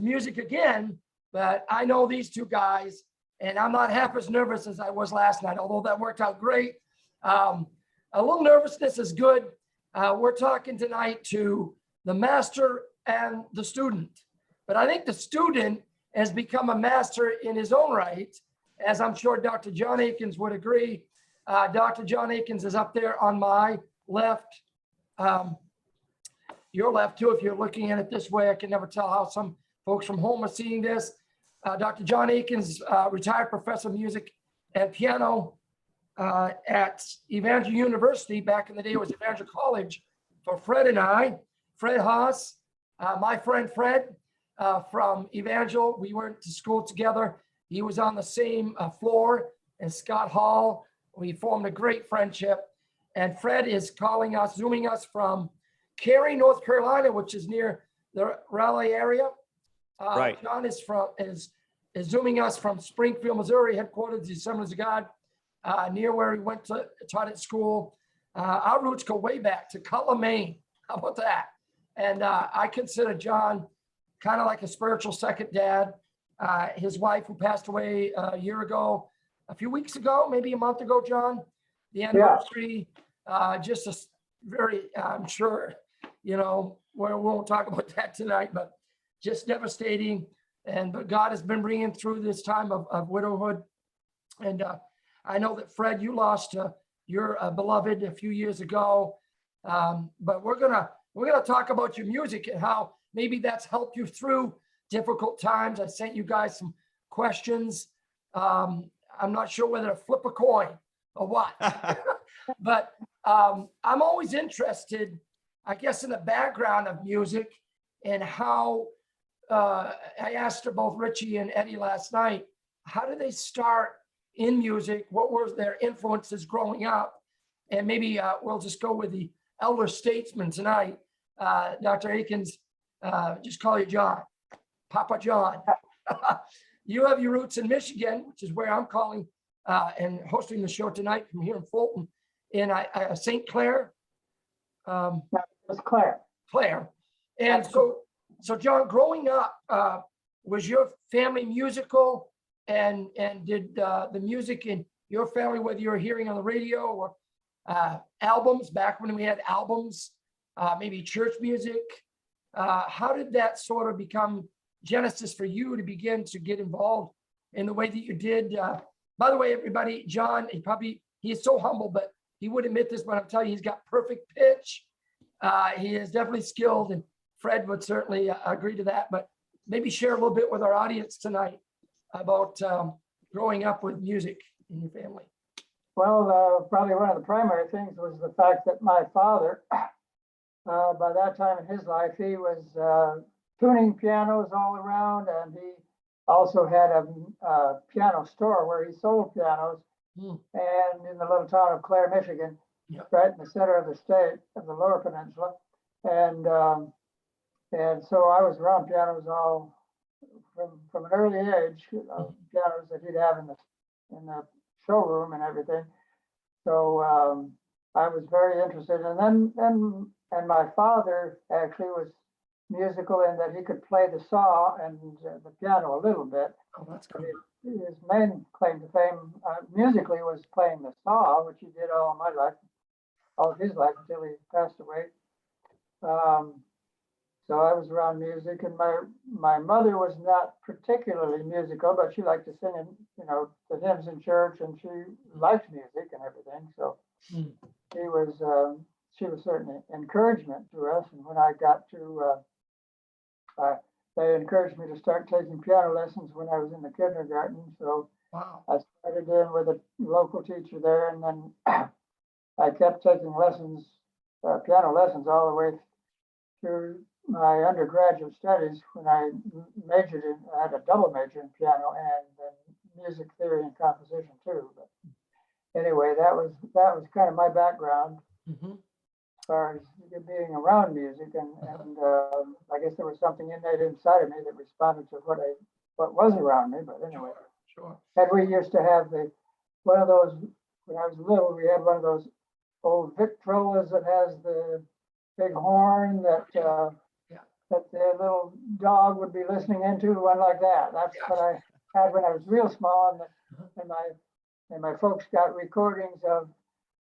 music again, but I know these two guys, and I'm not half as nervous as I was last night, although that worked out great. A little nervousness is good. We're talking tonight to the master and the student, but I think the student has become a master in his own right, as I'm sure Dr. John Akins would agree. Dr. John Akins is up there on my left. Your left too, if you're looking at it this way. I can never tell how some folks from home are seeing this. Dr. John Akins, retired professor of music and piano at Evangel University. Back in the day, it was Evangel College for Fred and I. Fred Haas, my friend Fred from Evangel. We went to school together. He was on the same floor as Scott Hall. We formed a great friendship. And Fred is calling us, zooming us from Cary, North Carolina, which is near the Raleigh area. Right. John is zooming us from Springfield, Missouri, headquarters of the Assemblies of God, near where he went to taught at school. Our roots go way back to Cutler, Maine. How about that? And I consider John kind of like a spiritual second dad. His wife, who passed away a few weeks ago, maybe a month ago, John, the anniversary, just a very, I'm sure, we won't talk about that tonight, but just devastating. But God has been bringing through this time of widowhood. And I know that Fred, you lost your beloved a few years ago. But we're gonna talk about your music and how maybe that's helped you through difficult times. I sent you guys some questions. I'm not sure whether to flip a coin or what, but I'm always interested, I guess, in the background of music and how I asked both Richie and Eddie last night, how did they start in music? What were their influences growing up? And maybe we'll just go with the elder statesman tonight. Dr. Akins, just call you John, Papa John. You have your roots in Michigan, which is where I'm calling and hosting the show tonight from here in Fulton, in St. Clair. It's Claire. Claire. And so John, growing up, was your family musical, and did the music in your family, whether you were hearing on the radio or albums, back when we had albums, maybe church music, how did that sort of become genesis for you to begin to get involved in the way that you did? By the way, everybody, John, he is so humble, but he would admit this, but I'm telling you, he's got perfect pitch. He is definitely skilled, and Fred would certainly agree to that. But maybe share a little bit with our audience tonight about growing up with music in your family. Well, probably one of the primary things was the fact that my father, by that time in his life, he was tuning pianos all around, and he also had a piano store where he sold pianos. And in the little town of Clare, Michigan, right in the center of the state of the Lower Peninsula, and so I was around pianos all from an early age, pianos that he'd have in the showroom and everything. So I was very interested, and my father actually was musical in that he could play the saw and the piano a little bit. Oh, that's cool. His main claim to fame musically was playing the saw, which he did all of his life until he passed away. So I was around music, and my mother was not particularly musical, but she liked to sing, the hymns in church, and she liked music and everything. So she was certainly encouragement to us. And when I got to, they encouraged me to start taking piano lessons when I was in the kindergarten. So Wow. I started in with a local teacher there, and then I kept taking lessons, piano lessons, all the way through my undergraduate studies. When I I had a double major in piano and then music theory and composition too. But anyway, that was kind of my background as far as being around music, and I guess there was something innate inside of me that responded to what was around me. But anyway, Sure. and we used to have one of those when I was little. We had one of those old Victrolas that has the big horn that that the little dog would be listening into, one like that. That's what I had when I was real small, and my folks got recordings of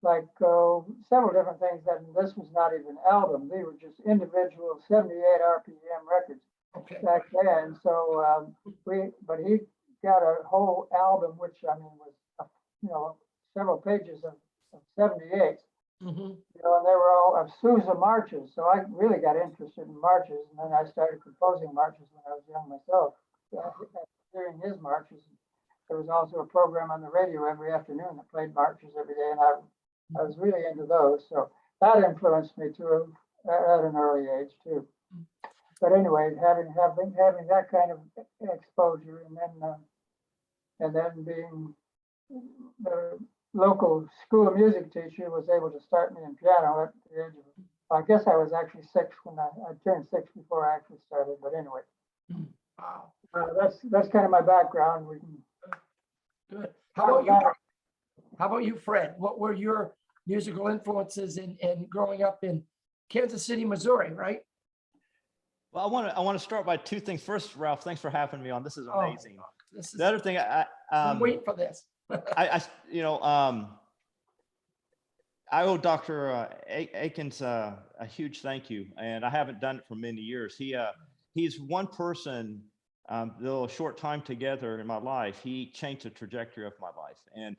like several different things. That this was not even albums; they were just individual 78 RPM records Okay. back then. So but he got a whole album, which I mean was several pages of 78. Mhm. And they were all of Sousa marches. So I really got interested in marches, and then I started composing marches when I was young myself, hearing his marches. There was also a program on the radio every afternoon that played marches every day, and I was really into those. So that influenced me too at an early age too. But anyway, having that kind of exposure, and then being the local school of music teacher was able to start me in piano at the age of, I guess I was actually 6 when I turned 6 before I actually started. But anyway, Wow. that's kind of my background. We can Good. How about you, Fred? What were your musical influences in growing up in Kansas City, Missouri, right? Well, I want to start by two things. First, Ralph, thanks for having me on. This is amazing. This is, The other thing, I'm waiting for this. I owe Dr. Akins a huge thank you, and I haven't done it for many years. He's one person, though a short time together in my life, he changed the trajectory of my life. And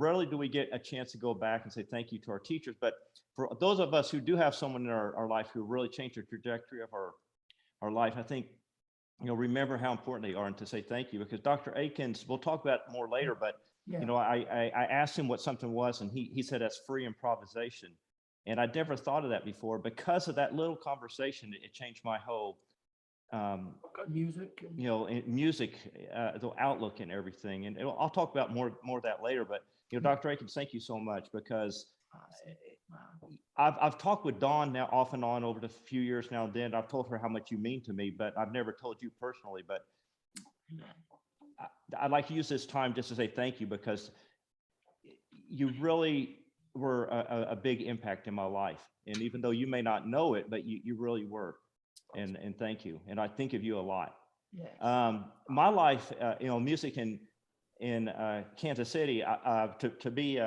rarely do we get a chance to go back and say thank you to our teachers. But for those of us who do have someone in our life who really changed the trajectory of our life, I think remember how important they are, and to say thank you. Because Dr. Akins, we'll talk about it more later, but I asked him what something was, and he said that's free improvisation. And I'd never thought of that before. Because of that little conversation, it changed my whole music. Music, the outlook and everything. And I'll talk about more of that later. But Dr. Akins, thank you so much, because I've talked with Dawn now off and on over the few years now and then. I've told her how much you mean to me, but I've never told you personally. But I'd like to use this time just to say thank you, because you really were a big impact in my life. And even though you may not know it, but you really were. And thank you. And I think of you a lot. Yes. My life, music in Kansas City, to be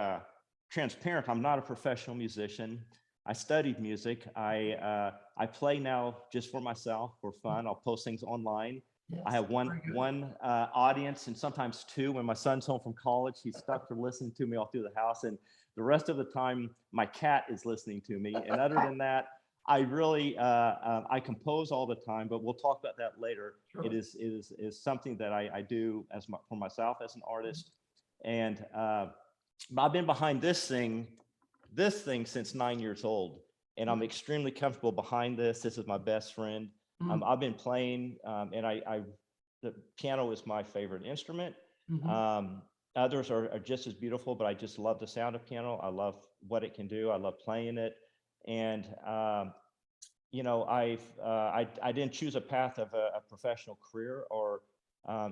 transparent, I'm not a professional musician. I studied music. I play now just for myself, for fun. I'll post things online. Yes. I have one audience, and sometimes two. When my son's home from college, he's stuck to listening to me all through the house. And the rest of the time, my cat is listening to me. And other than that, I really, I compose all the time, but we'll talk about that later. Sure. It is something that I do for myself as an artist. And I've been behind this thing since 9 years old, and I'm extremely comfortable behind this. This is my best friend. I've been playing, and the piano is my favorite instrument. Others are just as beautiful, but I just love the sound of piano. I love what it can do. I love playing it. And, I didn't choose a path of a professional career or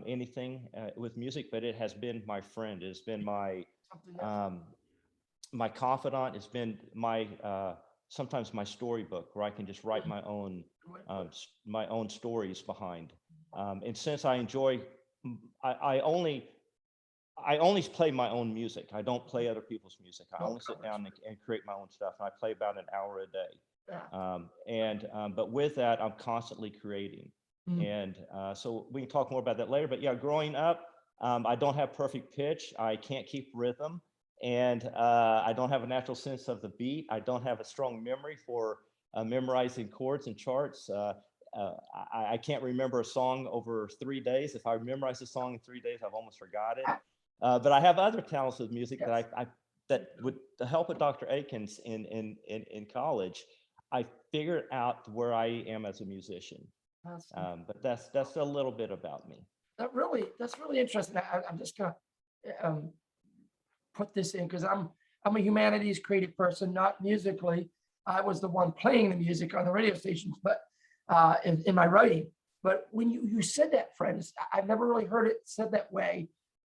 anything with music, but it has been my friend. It's been my confidant. It's been sometimes my storybook, where I can just write my own stories behind. And since I enjoy, I only play my own music. I don't play other people's music. I only sit down and create my own stuff. And I play about an hour a day. But with that, I'm constantly creating. And so we can talk more about that later. But yeah, growing up, I don't have perfect pitch. I can't keep rhythm. And I don't have a natural sense of the beat. I don't have a strong memory for memorizing chords and charts. I can't remember a song over 3 days. If I memorize a song in 3 days, I've almost forgot it. But I have other talents with music that with the help of Dr. Akins in college, I figured out where I am as a musician. But that's a little bit about me. That's really interesting. I'm just gonna put this in, because I'm a humanities creative person, not musically. I was the one playing the music on the radio stations, but in my writing. But when you said that, friends, I've never really heard it said that way,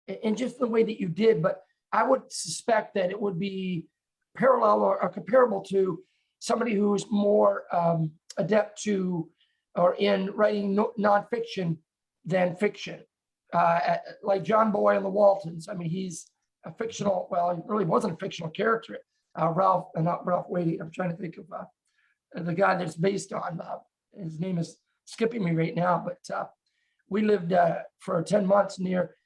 in just the way that you did. But I would suspect that it would be parallel or comparable to somebody who's more adept to or in writing nonfiction than fiction. Like John Boy and the Waltons. I mean, he's a fictional, well, he really wasn't a fictional character. Not Ralph Wadey. I'm trying to think of the guy that's based on. His name is skipping me right now, but we lived for 10 months near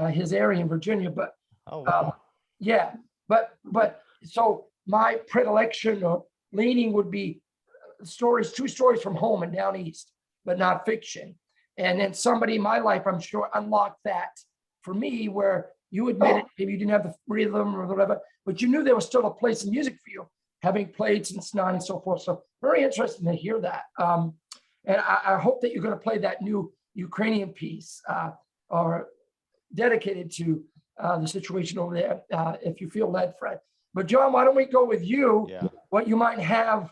his area in Virginia. But Oh, wow. yeah, but so my predilection or leaning would be stories, two stories from home and down east, but not fiction. And then somebody in my life, I'm sure, unlocked that for me, where you admitted maybe you didn't have the rhythm or whatever, but you knew there was still a place in music for you, having played since 9 and so forth. So very interesting to hear that. And I hope that you're going to play that new Ukrainian piece or dedicated to the situation over there, if you feel led, Fred. But John, why don't we go with you? Yeah. What you might have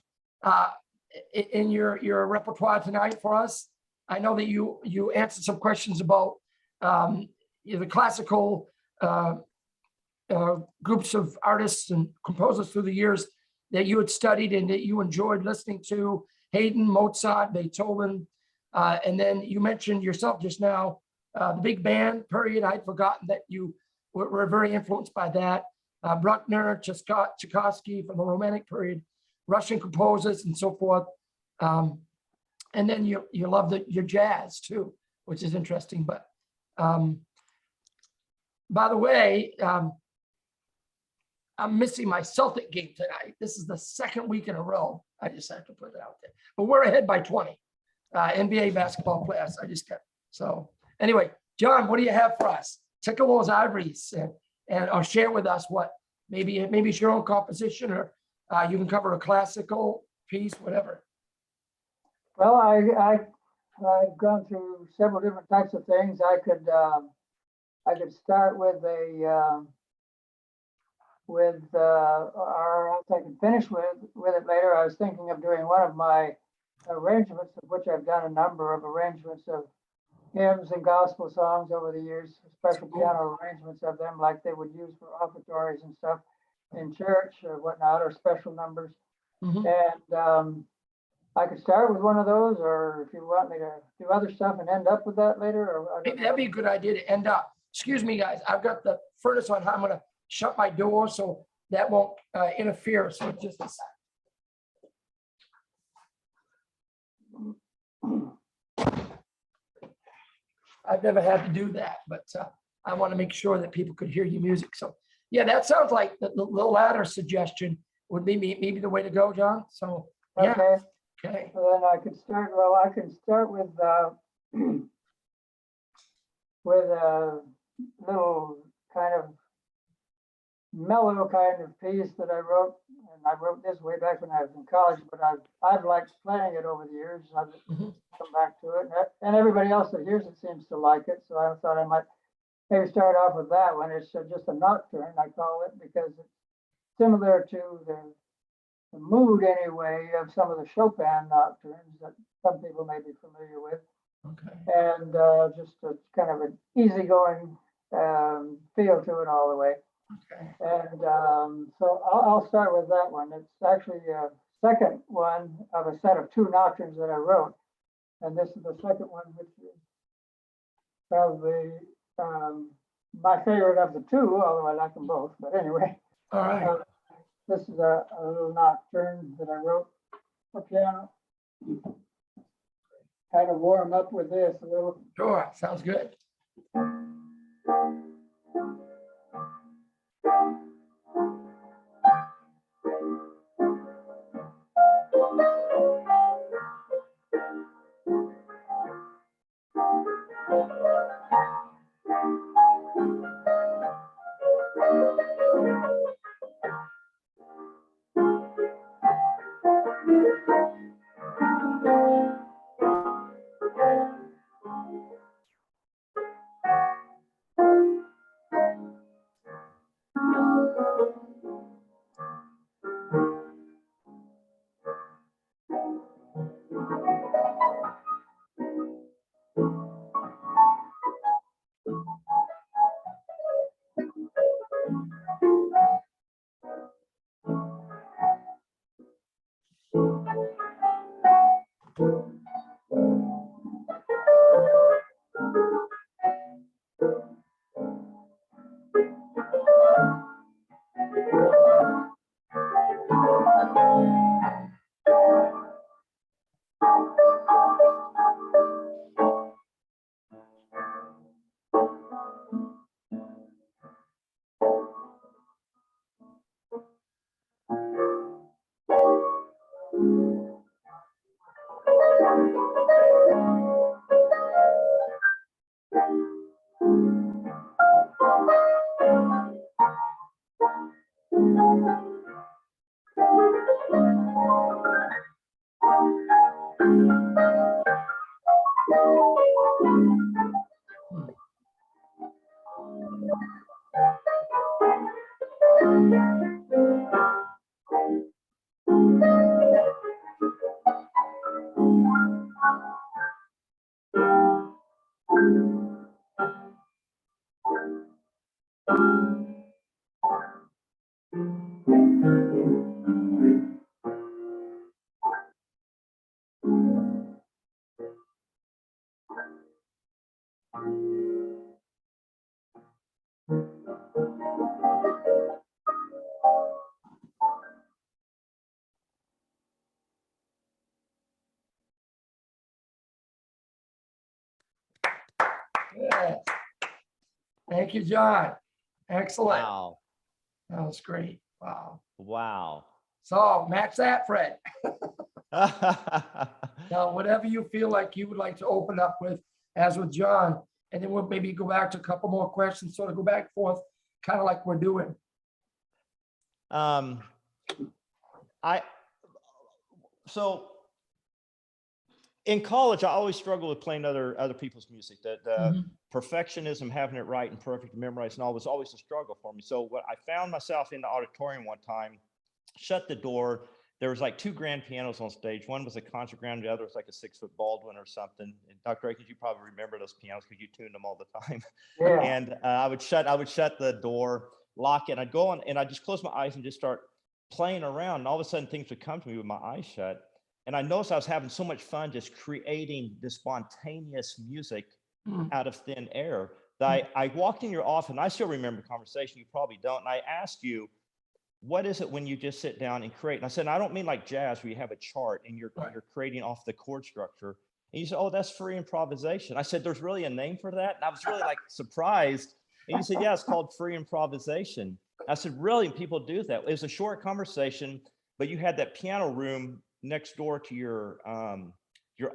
in your repertoire tonight for us. I know that you answered some questions about the classical groups of artists and composers through the years that you had studied and that you enjoyed listening to: Haydn, Mozart, Beethoven, and then you mentioned yourself just now the big band period. I'd forgotten that you were very influenced by that. Bruckner, Tchaikovsky from the Romantic period, Russian composers and so forth. And then you love your jazz too, which is interesting. But by the way, I'm missing my Celtic game tonight. This is the second week in a row. I just have to put it out there. But we're ahead by 20. NBA basketball players. I just kept. So anyway, John, what do you have for us? Tickle those ivories and or share with us what maybe it's your own composition, or you can cover a classical piece, whatever. Well, I've gone through several different types of things. I could start with or I can finish with it later. I was thinking of doing one of my arrangements, of which I've done a number of arrangements of hymns and gospel songs over the years, special piano arrangements of them, like they would use for offertories and stuff in church or whatnot, or special numbers. Mhm. And I could start with one of those, or if you want me to do other stuff and end up with that later, or I don't Maybe that'd be a know. good idea to end up. Excuse me, guys. I've got the furnace on. I'm going to shut my door so that won't interfere. So just a sec. I've never had to do that, but I want to make sure that people could hear your music. So yeah, that sounds like the latter suggestion would be maybe the way to go, John. So yeah, Okay, okay. so then I could start, well, I can start with with a little kind of mellow kind of piece that I wrote. And I wrote this way back when I was in college, but I've liked playing it over the years. I've Mhm. come back to it, and everybody else that hears it seems to like it. So I thought I might maybe start off with that one. It's just a nocturne, I call it, because it's similar to the mood anyway of some of the Chopin nocturnes that some people may be familiar with. Okay. And just a kind of an easygoing feel to it all the way. Okay. And so I'll start with that one. It's actually a second one of a set of two nocturnes that I wrote. And this is the second one, which is probably my favorite of the two, although I like them both. But anyway, All right. this is a little nocturne that I wrote for piano. Kind of warm up with this a little. Sure. Sounds good. Yes. Thank you, John. Excellent. Wow. That was great. Wow. Wow. So match that, Fred. Now, whatever you feel like you would like to open up with, as with John, and then we'll maybe go back to a couple more questions, sort of go back and forth, kind of like we're doing. So in college, I always struggled with playing other people's music. The Mhm. perfectionism, having it right and perfect, memorized, and all was always a struggle for me. So what I found myself in the auditorium one time, shut the door. There was like two grand pianos on stage. One was a concert grand, the other was like a 6-foot Baldwin or something. And Dr. Akins, you probably remember those pianos because you tuned them all the time. Yeah. And I would shut the door, lock it. I'd go on and I'd just close my eyes and just start playing around. And all of a sudden things would come to me with my eyes shut. And I noticed I was having so much fun just creating this spontaneous music Mm. out of thin air that I walked in your office, and I still remember the conversation, you probably don't. And I asked you, what is it when you just sit down and create? And I said, I don't mean like jazz where you have a chart and you're creating off the chord structure. And you said, oh, that's free improvisation. I said, there's really a name for that? And I was really like surprised. And you said, yeah, it's called free improvisation. I said, really? And people do that? It was a short conversation, but you had that piano room next door to your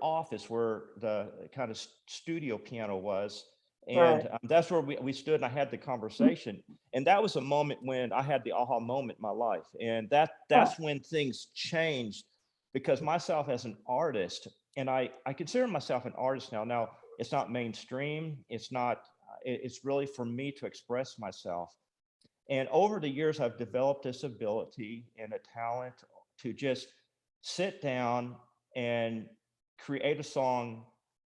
office where the kind of studio piano was. And that's where we stood and I had the conversation. And that was a moment when I had the aha moment in my life. And that's when things changed, because myself as an artist, and I consider myself an artist now. Now, it's not mainstream. It's not, it's really for me to express myself. And over the years, I've developed this ability and a talent to just sit down and create a song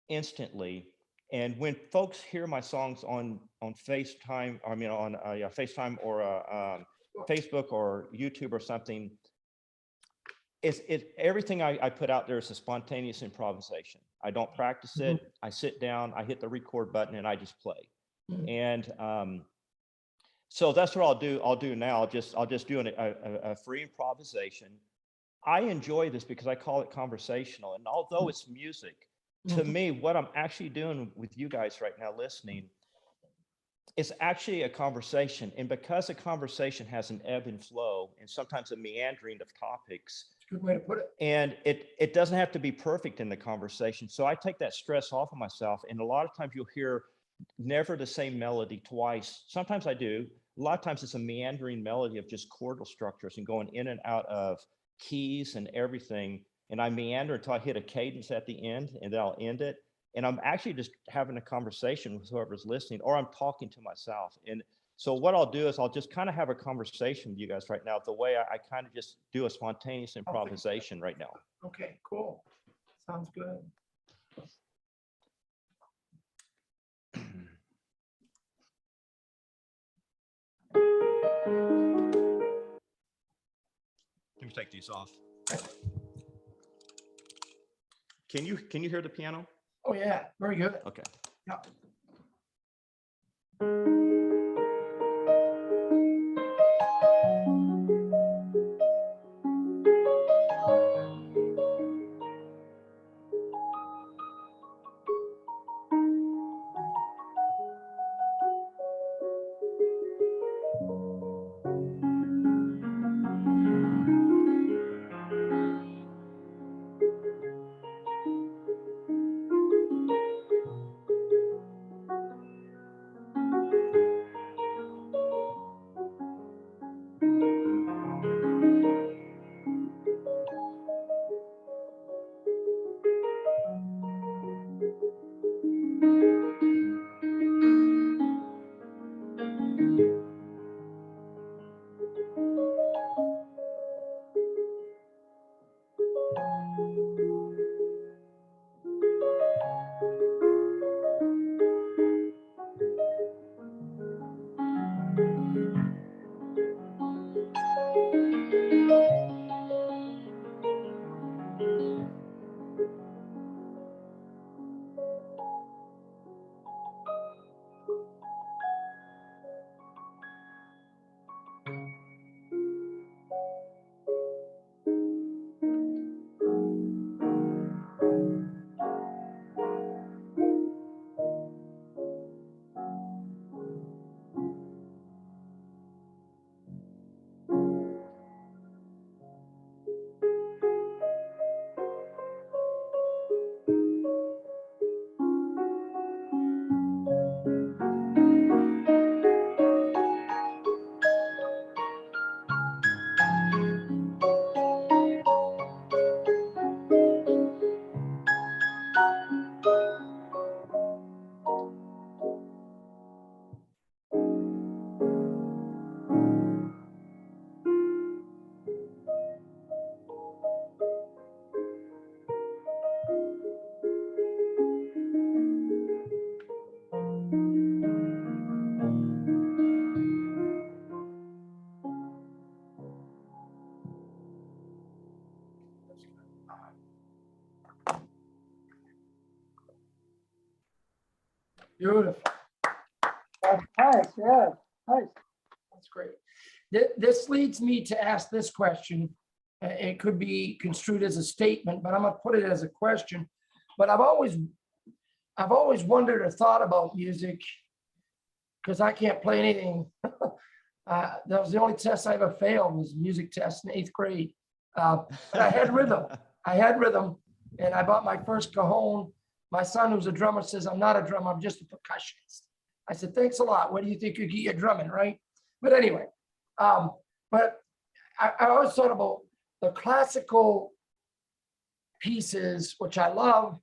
instantly. And when folks hear my songs on FaceTime, I mean on FaceTime or Facebook or YouTube or something, it's everything I put out there is a spontaneous improvisation. I don't practice it. I sit down, I hit the record button, and I just play. And so that's what I'll do. I'll do now. I'll just do a free improvisation. I enjoy this because I call it conversational. And although it's music, to me, what I'm actually doing with you guys right now listening, it's actually a conversation. And because a conversation has an ebb and flow and sometimes a meandering of topics, Good way to put it. and it doesn't have to be perfect in the conversation. So I take that stress off of myself. And a lot of times you'll hear never the same melody twice. Sometimes I do. A lot of times it's a meandering melody of just chordal structures and going in and out of keys and everything. And I meander until I hit a cadence at the end, and then I'll end it. And I'm actually just having a conversation with whoever's listening, or I'm talking to myself. And so what I'll do is I'll just kind of have a conversation with you guys right now, the way I kind of just do a spontaneous improvisation right now. Okay, cool. Sounds good. Let me take these off. Can you hear the piano? Oh, yeah, very good. Okay. Yeah. Beautiful. That's nice, yeah, nice. That's great. This leads me to ask this question. It could be construed as a statement, but I'm gonna put it as a question. But I've always wondered or thought about music because I can't play anything. That was the only test I ever failed was music test in 8th grade. But I had rhythm. I had rhythm, and I bought my first cajon. My son, who's a drummer, says, I'm not a drummer, I'm just a percussionist. I said, thanks a lot. Where do you think you get your drumming, right? But anyway, but I always thought about the classical pieces, which I love,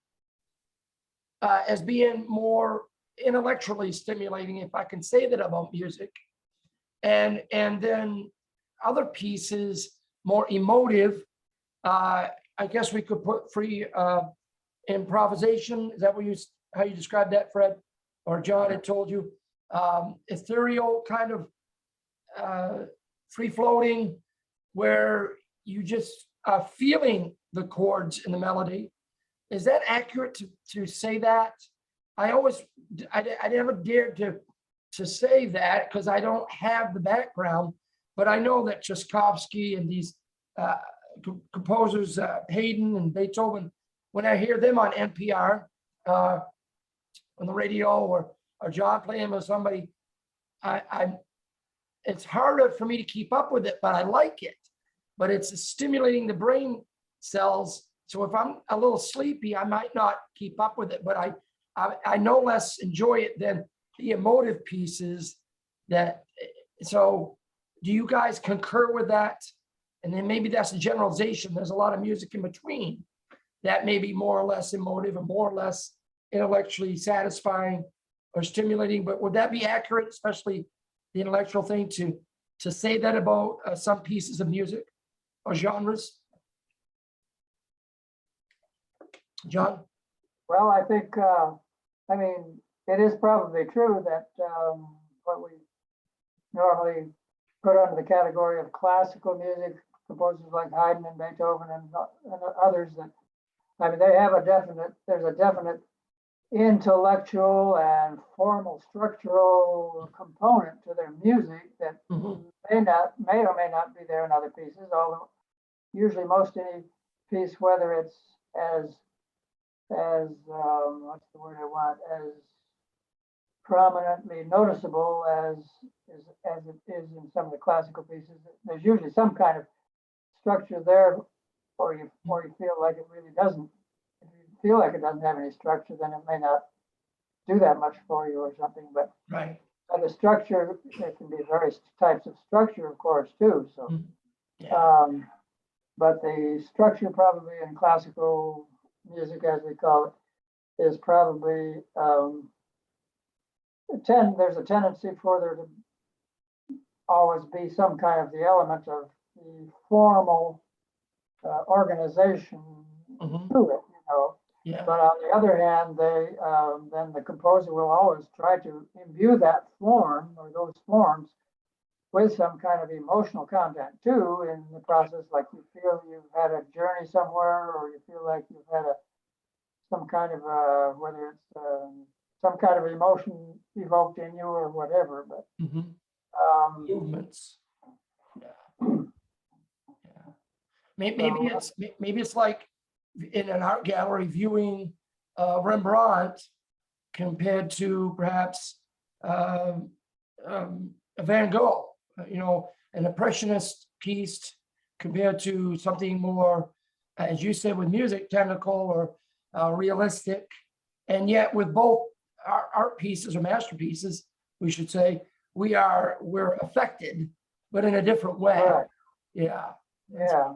as being more intellectually stimulating, if I can say that about music. And then other pieces, more emotive. I guess we could put free improvisation. Is that what how you described that, Fred? Or John had told you? Ethereal kind of free floating, where you just are feeling the chords in the melody. Is that accurate to say that? I never dared to say that because I don't have the background, but I know that Tchaikovsky and these composers, Haydn and Beethoven, when I hear them on NPR, on the radio, or John playing with somebody, it's harder for me to keep up with it, but I like it. But it's stimulating the brain cells. So if I'm a little sleepy, I might not keep up with it, but I no less enjoy it than the emotive pieces that. So do you guys concur with that? And then maybe that's a generalization. There's a lot of music in between that may be more or less emotive or more or less intellectually satisfying or stimulating, but would that be accurate, especially the intellectual thing, to say that about some pieces of music or genres? John? Well, I think, I mean, it is probably true that what we normally put under the category of classical music, composers like Haydn and Beethoven and others, that, I mean, there's a definite intellectual and formal structural component to their music that may or may not be there in other pieces, although usually most any piece, whether it's as what's the word I want, as prominently noticeable as it is in some of the classical pieces, there's usually some kind of structure there, or you feel like it really doesn't. If you feel like it doesn't have any structure, then it may not do that much for you or something. But Right. The structure, there can be various types of structure, of course, too. So, Yeah. but the structure probably in classical music, as we call it, is probably there's a tendency for there to always be some kind of the element of the formal organization to it, you know. Yeah. But on the other hand, then the composer will always try to imbue that form or those forms with some kind of emotional content too in the process. Like you feel you've had a journey somewhere, or you feel like you've had some kind of whether it's some kind of emotion evoked in you or whatever. But movements. Yeah. Maybe it's like in an art gallery viewing Rembrandt compared to perhaps Van Gogh, you know, an impressionist piece compared to something more, as you said, with music, technical or realistic. And yet with both our art pieces or masterpieces, we should say, we're affected, but in a different way. Right. Yeah. Yeah.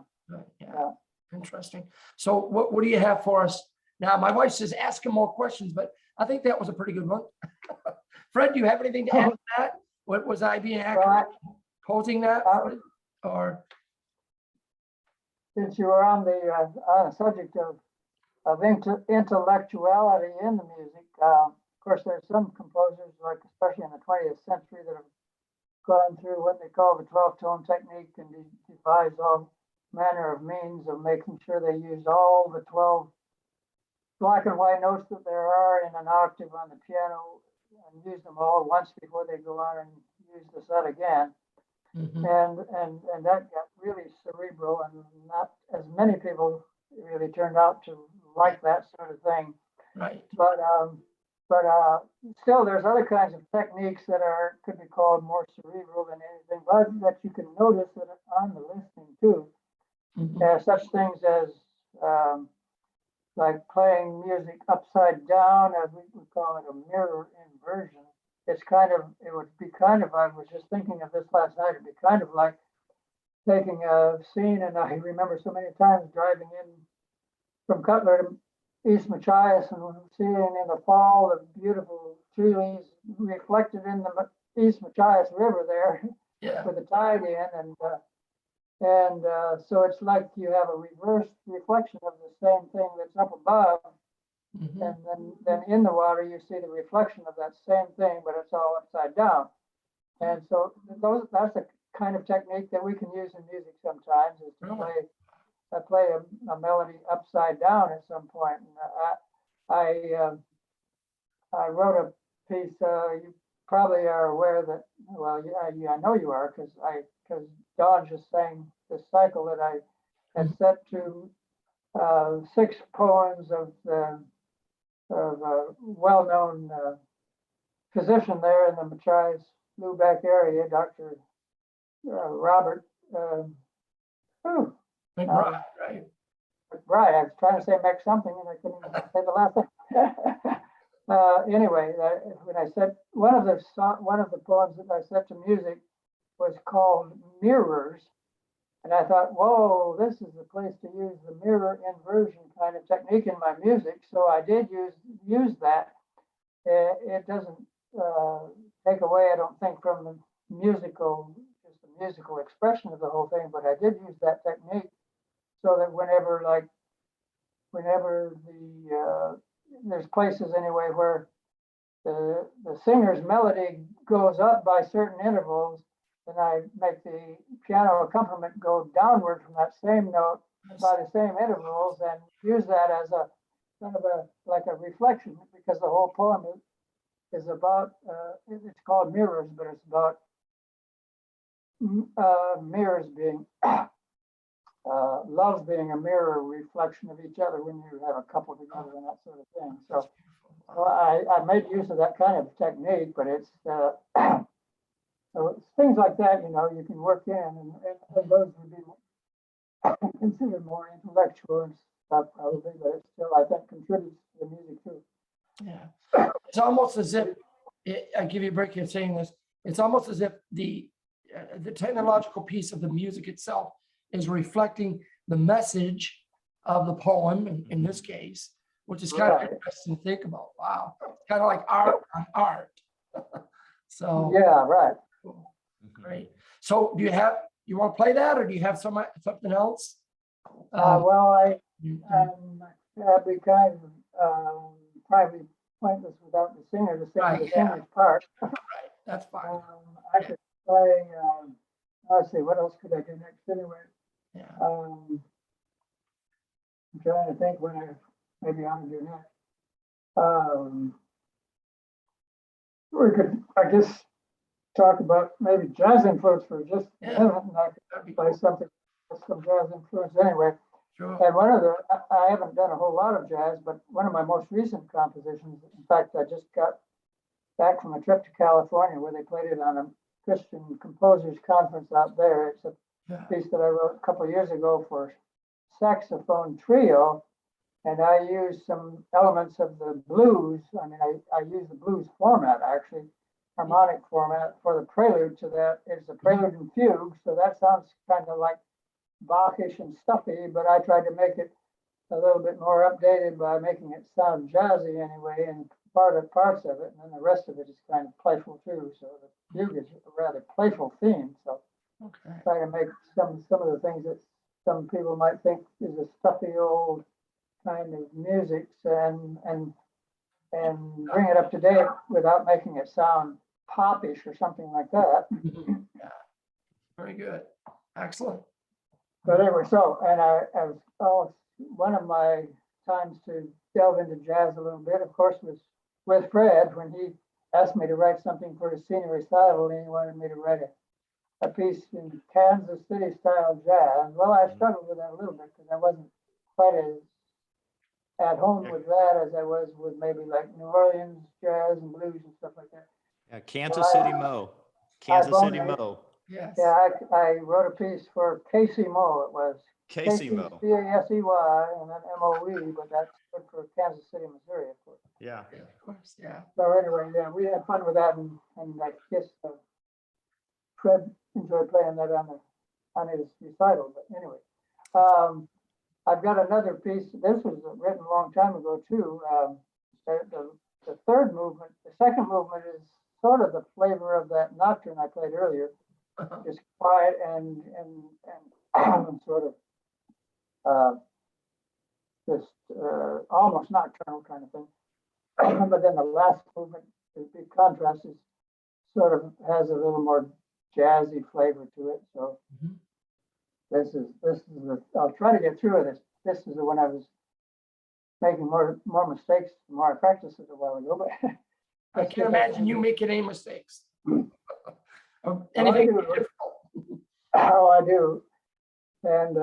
Yeah. Interesting. So what do you have for us now? My wife says, ask him more questions, but I think that was a pretty good one. Fred, do you have anything to add to that? What was I being accurate posing that? Or since you were on the subject of intellectuality in the music, of course, there's some composers, like especially in the 20th century, that have gone through what they call the 12-tone technique and devised all manner of means of making sure they used all the 12 black and white notes that there are in an octave on the piano and use them all once before they go on and use the set again. Mhm. And that got really cerebral, and not as many people really turned out to like that sort of thing. Right. But still, there's other kinds of techniques that could be called more cerebral than anything, but that you can notice that are on the listening too. Mhm. Such things as like playing music upside down, as we would call it, a mirror inversion. It would be kind of, I was just thinking of this last night, it'd be kind of like taking a scene, and I remember so many times driving in from Cutler to East Machias and seeing in the fall the beautiful tree leaves reflected in the East Machias River there Yeah. with the tide in, and so it's like you have a reverse reflection of the same thing that's up above, Mhm. and then in the water you see the reflection of that same thing, but it's all upside down. And so that's a kind of technique that we can use in music sometimes, is to Really? play a melody upside down at some point. And I wrote a piece. You probably are aware that. Well, yeah, I know you are, because Don just sang this cycle that I had set to 6 poems of a well-known physician there in the Machias Lubeck area, Dr. Robert. Whew, McBride, right? Right, I was trying to say make something and I couldn't even say the last thing. Anyway, when I said one of the poems that I set to music was called Mirrors, and I thought, whoa, this is the place to use the mirror inversion kind of technique in my music. So I did use that. It doesn't take away, I don't think, from the just the musical expression of the whole thing, but I did use that technique so that whenever there's places anyway where the singer's melody goes up by certain intervals, then I make the piano accompaniment go downward from that same note by the same intervals, and use that as a kind of like a reflection, because the whole poem is about it's called Mirrors, but it's about mirrors being love being a mirror reflection of each other when you have a couple together and that sort of thing. So well, I made use of that kind of technique, but it's so it's things like that, you can work in, and those would be considered more intellectual and stuff probably, but it still, I think, contributes to the music too. Yeah. It's almost as if, I give you a break here saying this, it's almost as if the technological piece of the music itself is reflecting the message of the poem in this case, which is kind of Right. interesting to think about. Wow. It's kind of like art on art. So Yeah, right. cool. Great. So you want to play that, or do you have something else? Well, You- that'd be kind of probably pointless without the singer to sing Right, the yeah. singer's part. Right, that's fine. I could play, let's see, what else could I do next anyway? Yeah. I'm trying to think when I maybe ought to do next. We could, I guess, talk about maybe jazz influence for just a Yeah. minute, and I could That'd be play cool. something with some jazz influence anyway. Sure. And I haven't done a whole lot of jazz, but one of my most recent compositions, in fact, I just got back from a trip to California where they played it on a Christian Composers Conference out there. It's a Yeah. piece that I wrote a couple of years ago for saxophone trio, and I used some elements of the blues. I mean, I use the blues format, actually, harmonic format for the prelude to that. It's a prelude and fugue, so that sounds kind of like Bachish and stuffy, but I tried to make it a little bit more updated by making it sound jazzy anyway, and parts of it, and then the rest of it is kind of playful too. So the fugue is a rather playful theme. So Okay. try to make some of the things that some people might think is a stuffy old kind of music, and bring it up to date without making it sound popish or something like that. Yeah. Very good. Excellent. But anyway, and one of my times to delve into jazz a little bit, of course, was with Fred when he asked me to write something for his senior recital, and he wanted me to write a piece in Kansas City style jazz. Well, I struggled with that a little bit because I wasn't quite as at home with that as I was with maybe like New Orleans jazz and blues and stuff like that. Yeah, Kansas City Mo. Kansas City Mo. Yes. Yeah, I wrote a piece for Casey Mo. It was Casey Mo. C-A-S-E-Y and then M-O-E, but that's good for Kansas City, Missouri, of course. Yeah. Yeah, of course, yeah. So anyway, yeah, we had fun with that, and I guess Fred enjoyed playing that on his recital. But anyway, I've got another piece. This was written a long time ago too. The third movement, the second movement is sort of the flavor of that nocturne I played earlier. Uh-huh. Just quiet and sort of just almost nocturnal kind of thing. But then the last movement, the big contrast, is sort of has a little more jazzy flavor to it. So Mhm. this is I'll try to get through this. This is the one I was making more mistakes the more I practiced it a while ago. But I can't imagine you making any mistakes. Of I anything do. difficult. Oh, I do. And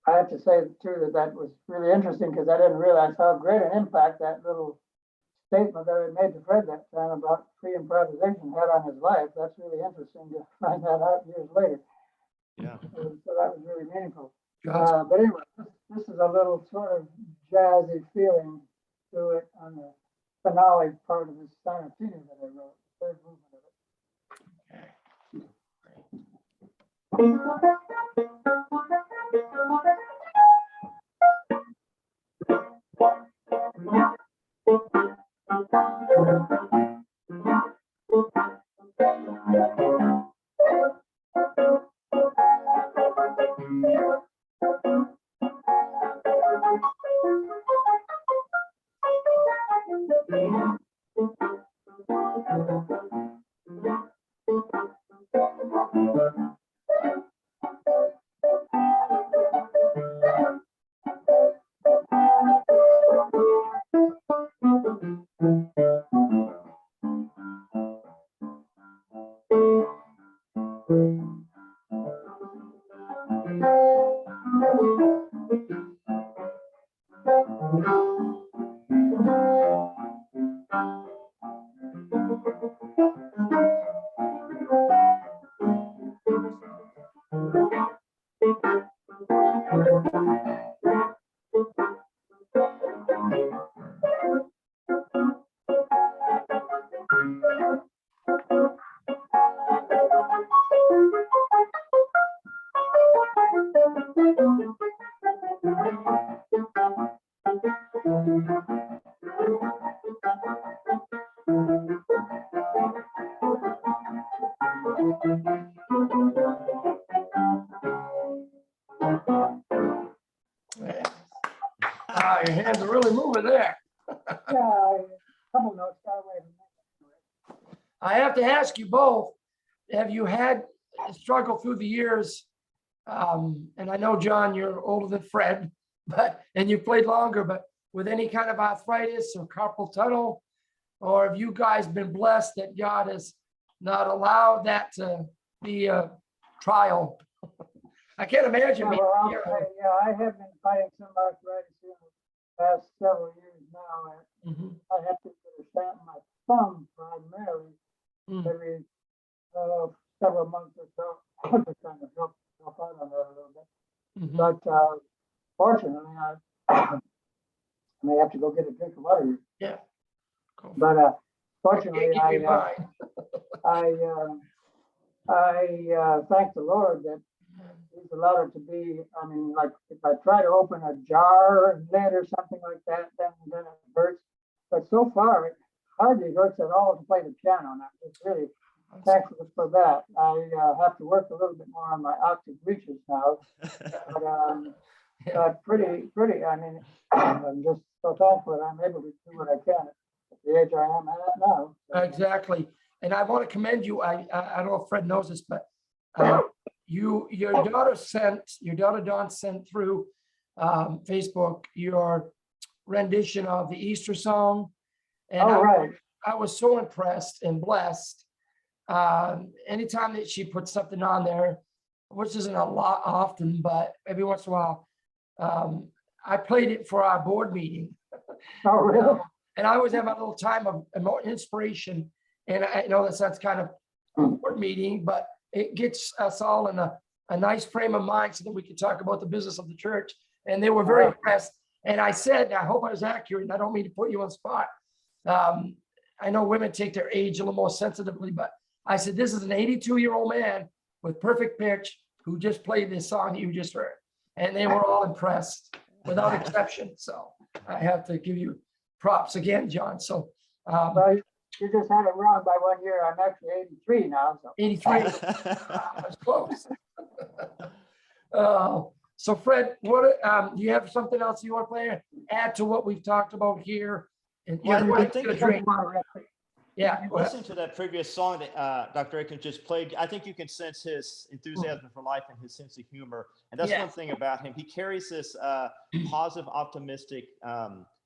I have to say too that was really interesting because I didn't realize how great an impact that little statement that I made to Fred that time about free improvisation had on his life. That's really interesting to find that out years later. Yeah. And so that was really meaningful. Gotcha. But anyway, this is a little sort of jazzy feeling to it on the finale part of this sonata that I wrote, third movement of it. Your hands are really moving there. Yeah, a couple notes got away from me. I have to ask you both, have you had a struggle through the years? And I know, John, you're older than Fred, and you played longer, but with any kind of arthritis or carpal tunnel, or have you guys been blessed that God has not allowed that to be a trial? I can't imagine. Yeah, well, I'll say, I have been fighting some arthritis in the past several years now. And Mhm. I have to get a shot in my thumb primarily Mm. every several months or so to kind of help out on that a little bit. Mhm. But fortunately, I may have to go get a drink of water here. Yeah. Cool. But Can't fortunately, keep you in mind. I thank the Lord that He's allowed it to be. I mean, like if I try to open a jar lid or something like that, then it hurts. But so far, it hardly hurts at all to play the piano. And I'm just really thankful for that. I have to work a little bit more on my octave reaches now. But pretty. I mean, I'm just so thankful that I'm able to do what I can at the age I am at now. So, Exactly. And I want to commend you. I don't know if Fred knows this, but your daughter Dawn sent through Facebook your rendition of the Easter song. And Oh, right. I was so impressed and blessed. Anytime that she puts something on there, which isn't a lot often, but every once in a while, I played it for our board meeting. Oh, really? And I always have a little time of more inspiration. And I know that sounds kind of a board meeting, but it gets us all in a nice frame of mind so that we can talk about the business of the church. And they were very impressed. And I said, I hope I was accurate, and I don't mean to put you on the spot. I know women take their age a little more sensitively, but I said, this is an 82-year-old man with perfect pitch who just played this song that you just heard. And they were all impressed without exception. So I have to give you props again, John. So Well, you just had it wrong by 1 year. I'm actually 83 now, so. 83, I was close. So Fred, what do you have something else you want to play? Add to what we've talked about here? And Well, you I want think to if drink? Yeah. you go ahead. listen to that previous song that Dr. Aikens just played, I think you can sense his enthusiasm for life and his sense of humor. And that's Yeah. one thing about him. He carries this positive, optimistic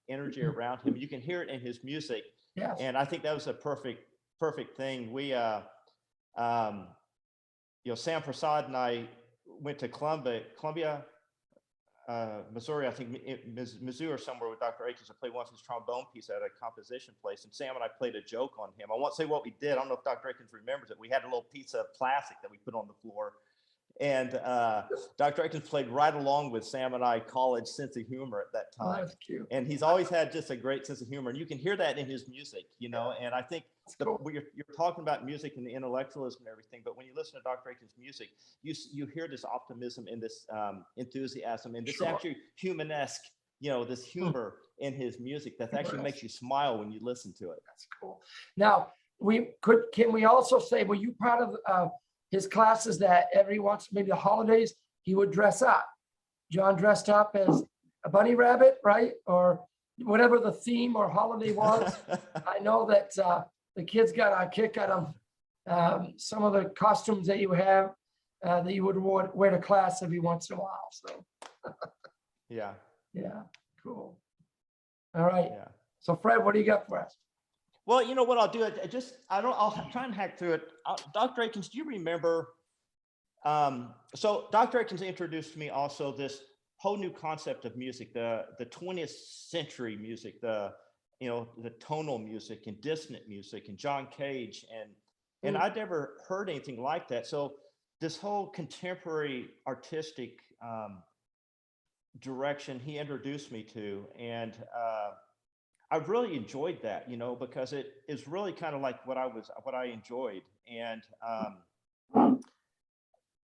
energy around him. You can hear it in his music. Yes. And I think that was a perfect thing. We, Sam Prasad and I went to Columbia, Missouri, I think Mizzou or somewhere with Dr. Aikens to play one of his trombone piece at a composition place. And Sam and I played a joke on him. I won't say what we did. I don't know if Dr. Aikens remembers it. We had a little piece of plastic that we put on the floor. And Dr. Aikens played right along with Sam and I college sense of humor at that Oh, time. that's cute. And he's always had just a great sense of humor. And you can hear that in his music, and I think Cool. you're talking about music and the intellectualism and everything, but when you listen to Dr. Aikens' music, you hear this optimism and this enthusiasm and this Sure. actually humanesque, this humor in his music that actually Yes. makes you smile when you listen to it. That's cool. Now, can we also say, were you part of his classes that every once, maybe the holidays, he would dress up? John dressed up as a bunny rabbit, right? Or whatever the theme or holiday was. I know that the kids got a kick out of some of the costumes that you have that you would wear to class every once in a while. So, Yeah. yeah, cool. All right. Yeah. So Fred, what do you got for us? Well, you know what I'll do? I'll try and hack through it. Dr. Aikens, do you remember? So Dr. Aikens introduced me also this whole new concept of music, the 20th century music, the tonal music and dissonant music and John Cage and I'd never heard anything like that. So this whole contemporary artistic direction he introduced me to, and I really enjoyed that, because it is really kind of like what I enjoyed. And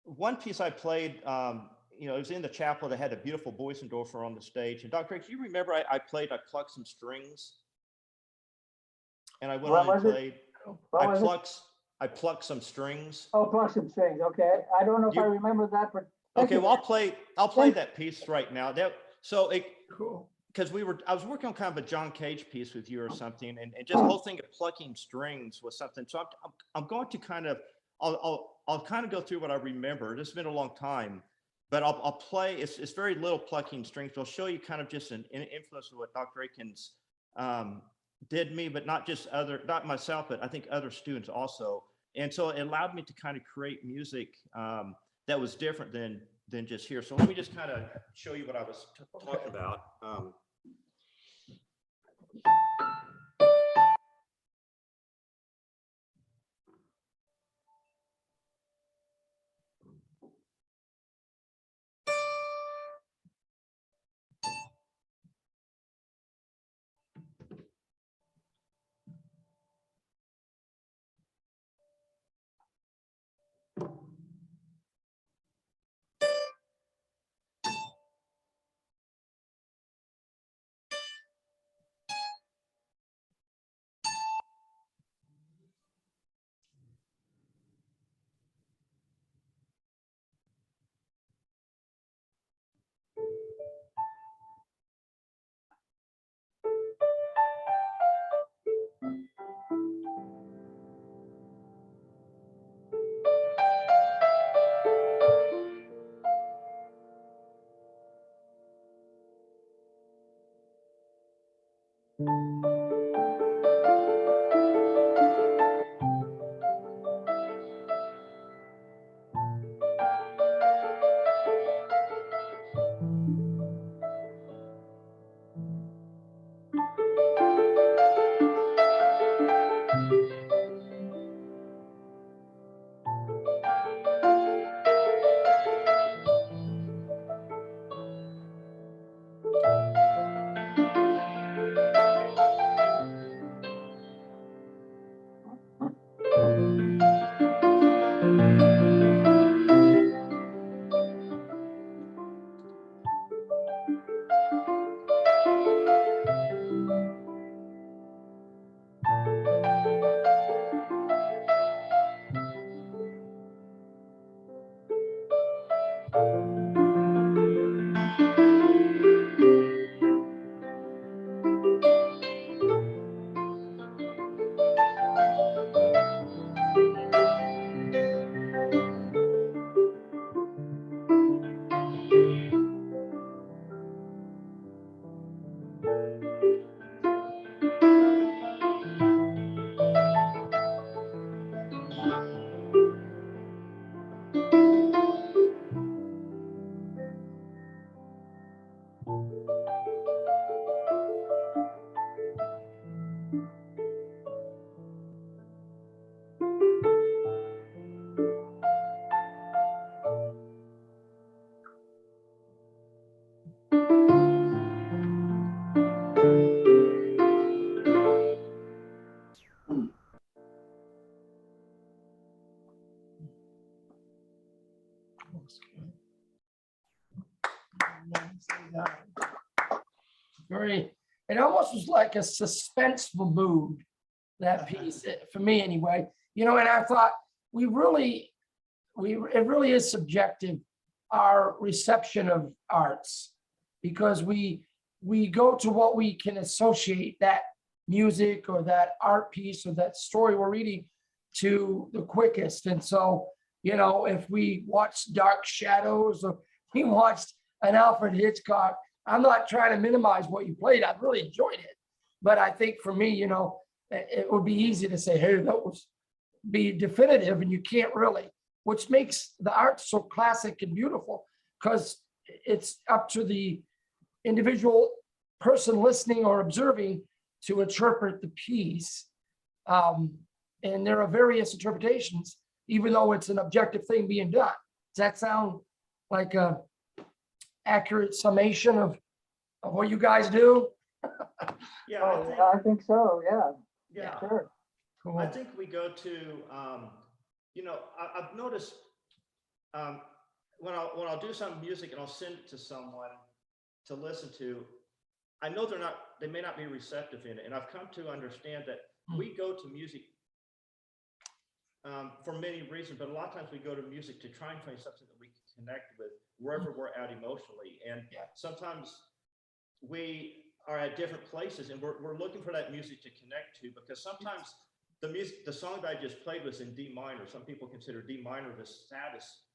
one piece I played, it was in the chapel that had a beautiful Boyzendorfer on the stage. And Dr. Aikens, you remember I played, I plucked some strings, and I went What on and was it? played. What was it? I plucked some strings. Oh, plus some strings. Okay. I don't know if I You- remember that, but. Okay, well I'll play that piece right now. Cool. Because I was working on kind of a John Cage piece with you or something, and just the whole thing of plucking strings was something. So I'm going to kind of, I'll kind of go through what I remember. This has been a long time, but I'll play. It's very little plucking strings. But I'll show you kind of just an influence of what Dr. Aikens did me, but not myself, but I think other students also. And so it allowed me to kind of create music that was different than just here. So let me just kind of show you what I was talking about. Very, it almost was like a suspenseful mood, that piece, for me anyway, and I thought it really is subjective, our reception of arts, because we go to what we can associate that music or that art piece or that story we're reading to the quickest. And so, if we watched Dark Shadows or we watched an Alfred Hitchcock, I'm not trying to minimize what you played. I really enjoyed it. But I think for me, it would be easy to say, hey, that was be definitive, and you can't really, which makes the art so classic and beautiful, because it's up to the individual person listening or observing to interpret the piece. And there are various interpretations, even though it's an objective thing being done. Does that sound like a accurate summation of what you guys do? Yeah, Oh, I think so, yeah, yeah. sure. Cool. I think we go to, I've noticed when I'll do some music and I'll send it to someone to listen to, I know they may not be receptive in it. And I've come to understand that we go to music for many reasons, but a lot of times we go to music to try and find something that we can connect with wherever we're at emotionally. And sometimes we are at different places and we're looking for that music to connect to, because sometimes the song that I just played was in D minor. Some people consider D minor the saddest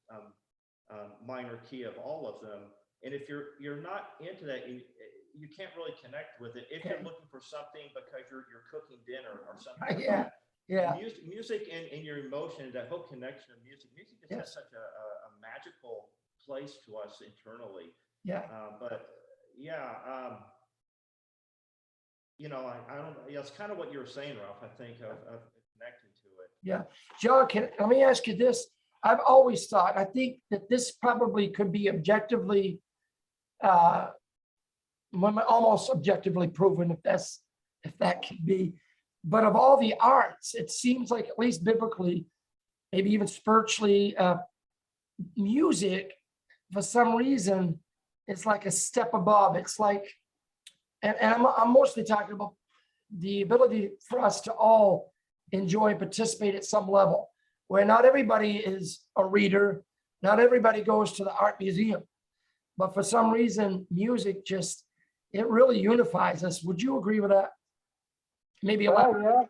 minor key of all of them. And if you're not into that, you can't really connect with it. If you're looking for something because you're cooking dinner or something like that. Yeah. Music and your emotion, that whole connection of music just has such a magical place to us internally. Yeah. But yeah, I don't. Yeah, it's kind of what you were saying, Ralph. I think of connecting to it. Yeah, John, let me ask you this. I've always thought, I think that this probably could be objectively, almost objectively proven, if that can be. But of all the arts, it seems like, at least biblically, maybe even spiritually, music, for some reason, it's like a step above. It's like, and I'm mostly talking about the ability for us to all enjoy and participate at some level, where not everybody is a reader, not everybody goes to the art museum, but for some reason, music it really unifies us. Would you agree with that? Maybe a lot. Well,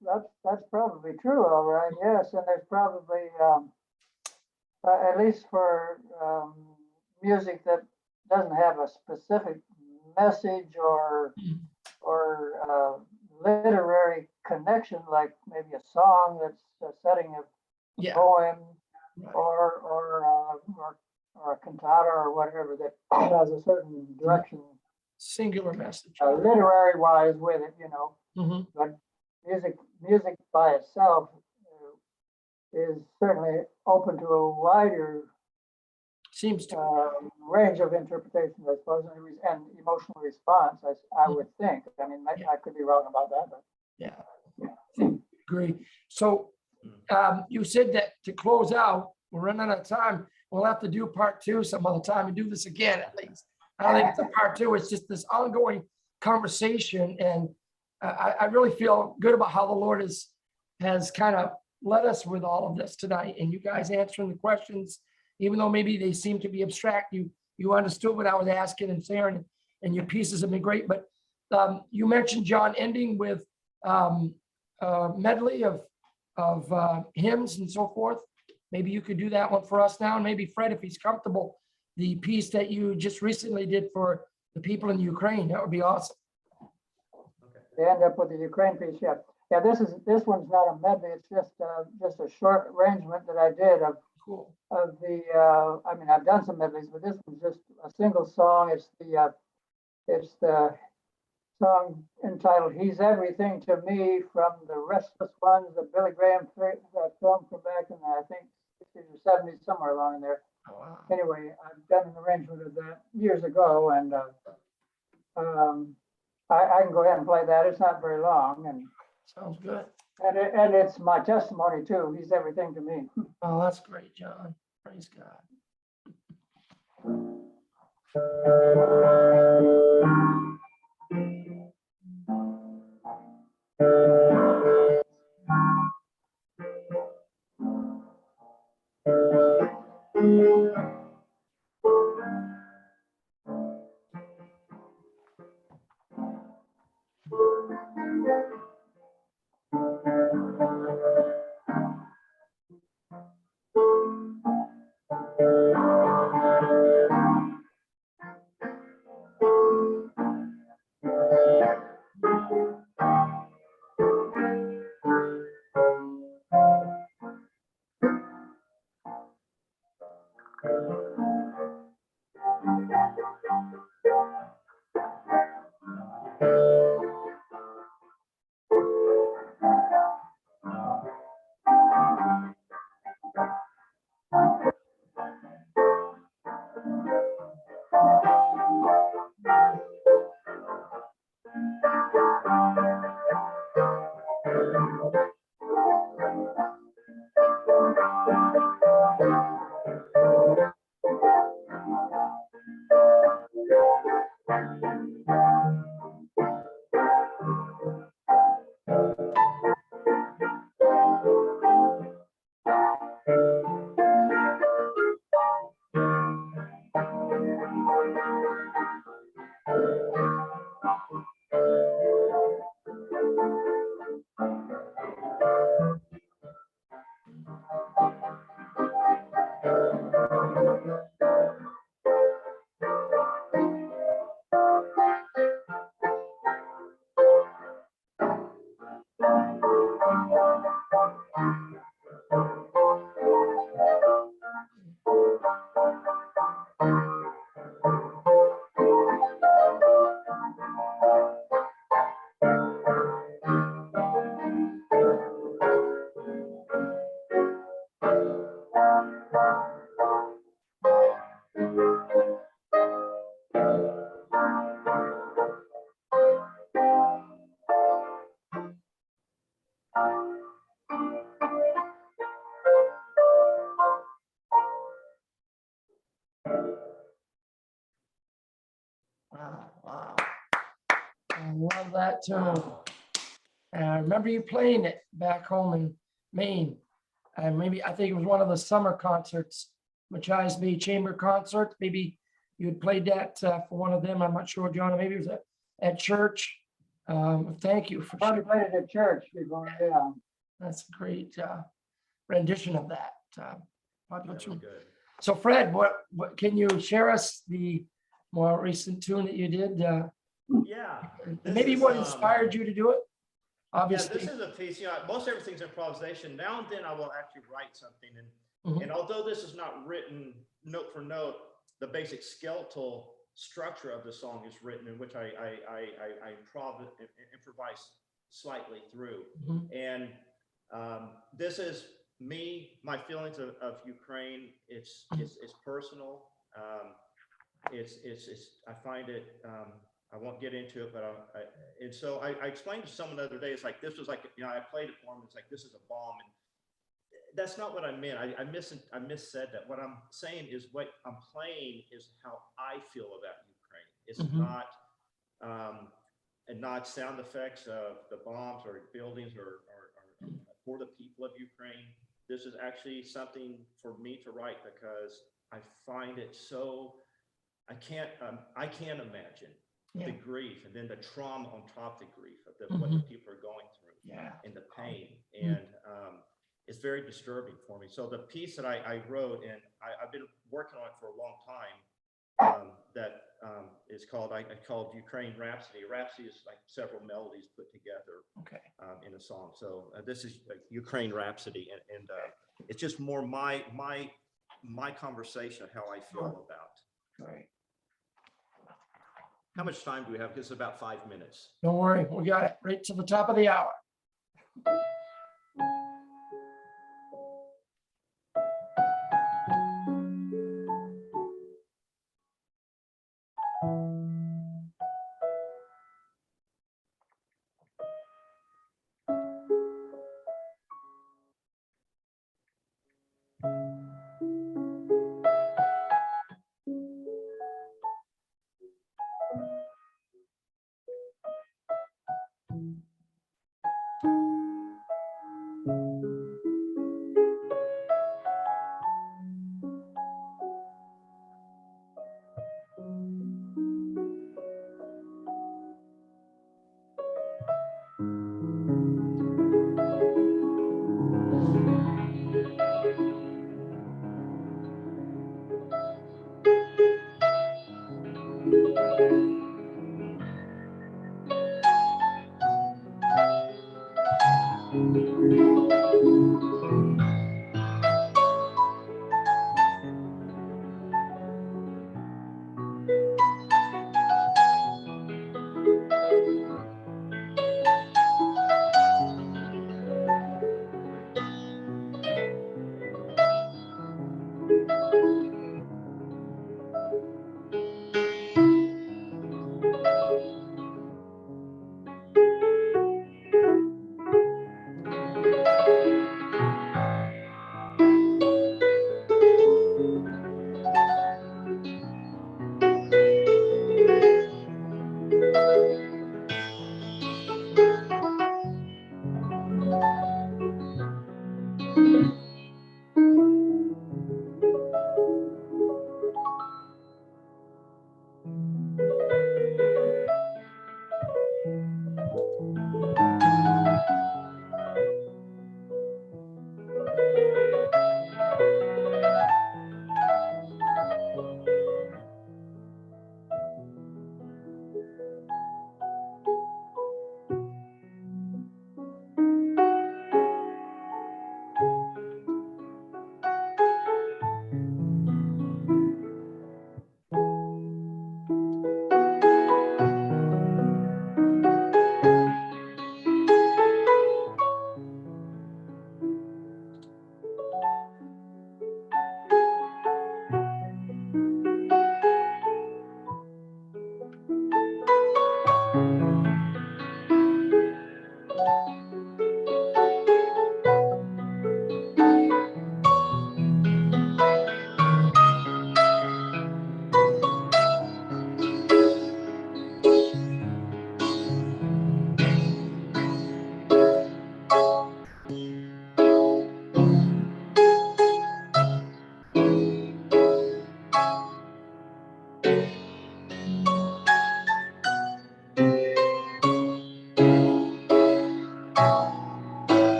yeah, that's probably true, all right, yes, and there's probably, at least for music that doesn't have a specific message or literary connection, like maybe a song that's setting a poem, Right. or a cantata or whatever that has a certain direction, Singular message. literary wise with it, Mhm. but music by itself is certainly open to a wider Seems to. range of interpretations, I suppose, and emotional response, I would think. I mean, I could be wrong about that, but Yeah. Agree. So you said that to close out, we're running out of time. We'll have to do part 2 some other time and do this again, at least. I don't think it's a part 2. It's just this ongoing conversation. And I really feel good about how the Lord has kind of led us with all of this tonight, and you guys answering the questions, even though maybe they seem to be abstract. You understood what I was asking and saying, and your pieces have been great. But you mentioned, John, ending with a medley of hymns and so forth. Maybe you could do that one for us now, and maybe Fred, if he's comfortable, the piece that you just recently did for the people in Ukraine, that would be awesome. they end up with the Ukraine piece, yeah. Yeah, this one's not a medley, it's just a short arrangement that I did of Cool. the, I mean, I've done some medleys, but this one's just a single song. It's the song entitled "He's Everything to Me" from The Restless Ones, the Billy Graham film from back in the, I think, 60s or 70s, somewhere along in there. Oh, wow. Anyway, I've done an arrangement of that years ago, and I can go ahead and play that. It's not very long, and Sounds good. And it's my testimony too. He's everything to me. Oh, that's great, John. Praise God. Wow, wow. I love that tune. And I remember you playing it back home in Maine. And maybe, I think it was one of the summer concerts, Machias Bay Chamber concert. Maybe you had played that for one of them. I'm not sure, John, or maybe it was at church. Thank you for Probably sharing. played it at church before, yeah. That's a great rendition of that popular That was tune. good. So Fred, what can you share us the more recent tune that you did? Yeah. And This maybe is, what inspired you to do it? Yeah, Obviously. this is a piece, most everything's improvisation. Now and then I will actually write something. Mhm. And although this is not written note for note, the basic skeletal structure of the song is written, in which I improvise slightly through. Mhm. And this is me, my feelings of Ukraine. It's personal. I find it, I won't get into it, but and so I explained to someone the other day, it's like, this was like, I played it for him. It's like, this is a bomb. And that's not what I meant. I missaid that. What I'm saying is what I'm playing is how I feel about Ukraine. It's Mhm. not, and not sound effects of the bombs or buildings or for the people of Ukraine. This is actually something for me to write because I find it so, I can't imagine Yeah. the grief and then the trauma on top of the grief of what the people are going through Yeah. and the pain. And it's very disturbing for me. So the piece that I wrote, and I've been working on it for a long time, that is called, I called Ukraine Rhapsody. Rhapsody is like several melodies put together Okay. in a song. So this is Ukraine Rhapsody, and it's just more my conversation of how I feel about. Right. How much time do we have? Because it's about 5 minutes. Don't worry, we got it right to the top of the hour.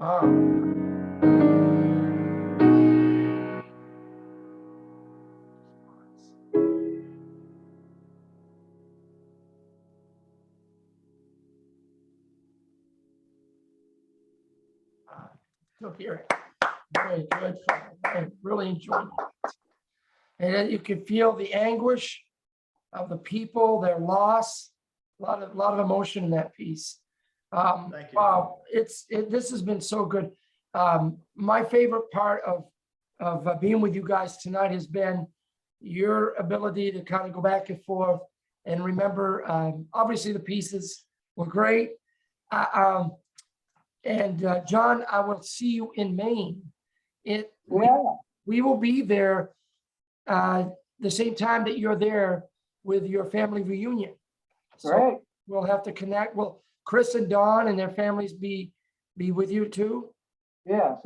Wow. Still hear it. Very good. I really enjoyed it. And then you can feel the anguish of the people, their loss, a lot of emotion in that piece. Thank you. Wow, this has been so good. My favorite part of being with you guys tonight has been your ability to kind of go back and forth and remember, obviously the pieces were great. John, I will see you in Maine. Yeah, We will be there the same time that you're there with your family reunion. So great. we'll have to connect. Will Chris and Dawn and their families be with you too? Yes,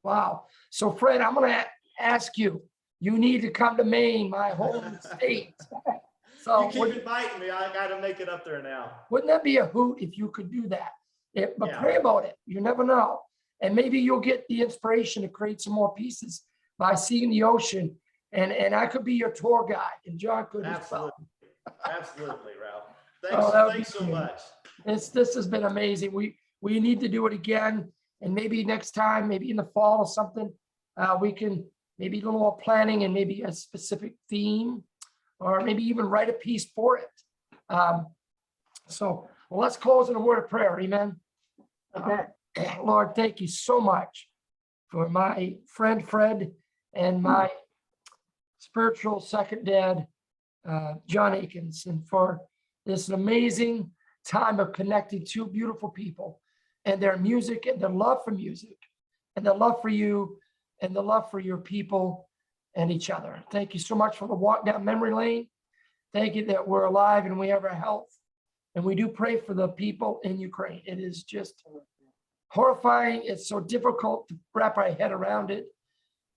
Wow. So Fred, I'm going to ask you, you need to come to Maine, my home state. So You keep inviting me. I got to make it up there now. wouldn't that be a hoot if you could do that? But Yeah. pray about it. You never know. And maybe you'll get the inspiration to create some more pieces by seeing the ocean. And I could be your tour guide, and John could as well. Absolutely, Ralph. Oh, that would Thanks be so great. much. This has been amazing. We need to do it again, and maybe next time, maybe in the fall or something, we can maybe a little more planning and maybe a specific theme, or maybe even write a piece for it. So let's close in a word of prayer. Amen. okay. Lord, thank you so much for my friend Fred and my spiritual second dad, John Akins, and for this amazing time of connecting two beautiful people and their music and their love for music and the love for you and the love for your people and each other. Thank you so much for the walk down memory lane. Thank you that we're alive and we have our health. And we do pray for the people in Ukraine. It is just horrifying. It's so difficult to wrap our head around it.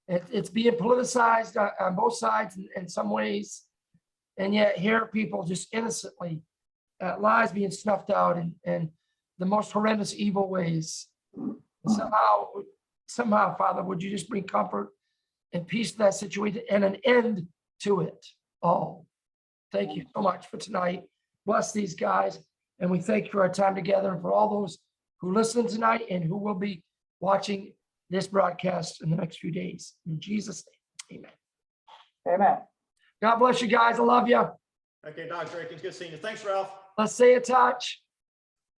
It's being politicized on both sides in some ways. And yet here people just innocently, lives being snuffed out and the most horrendous evil ways. Somehow, Father, would you just bring comfort and peace to that situation and an end to it all. Thank you so much for tonight. Bless these guys. And we thank you for our time together and for all those who listen tonight and who will be watching this broadcast in the next few days. In Jesus' name, amen. Amen. God bless you guys. I love you. Okay, Dr. Akins, good seeing you. Thanks, Ralph. Let's stay in touch.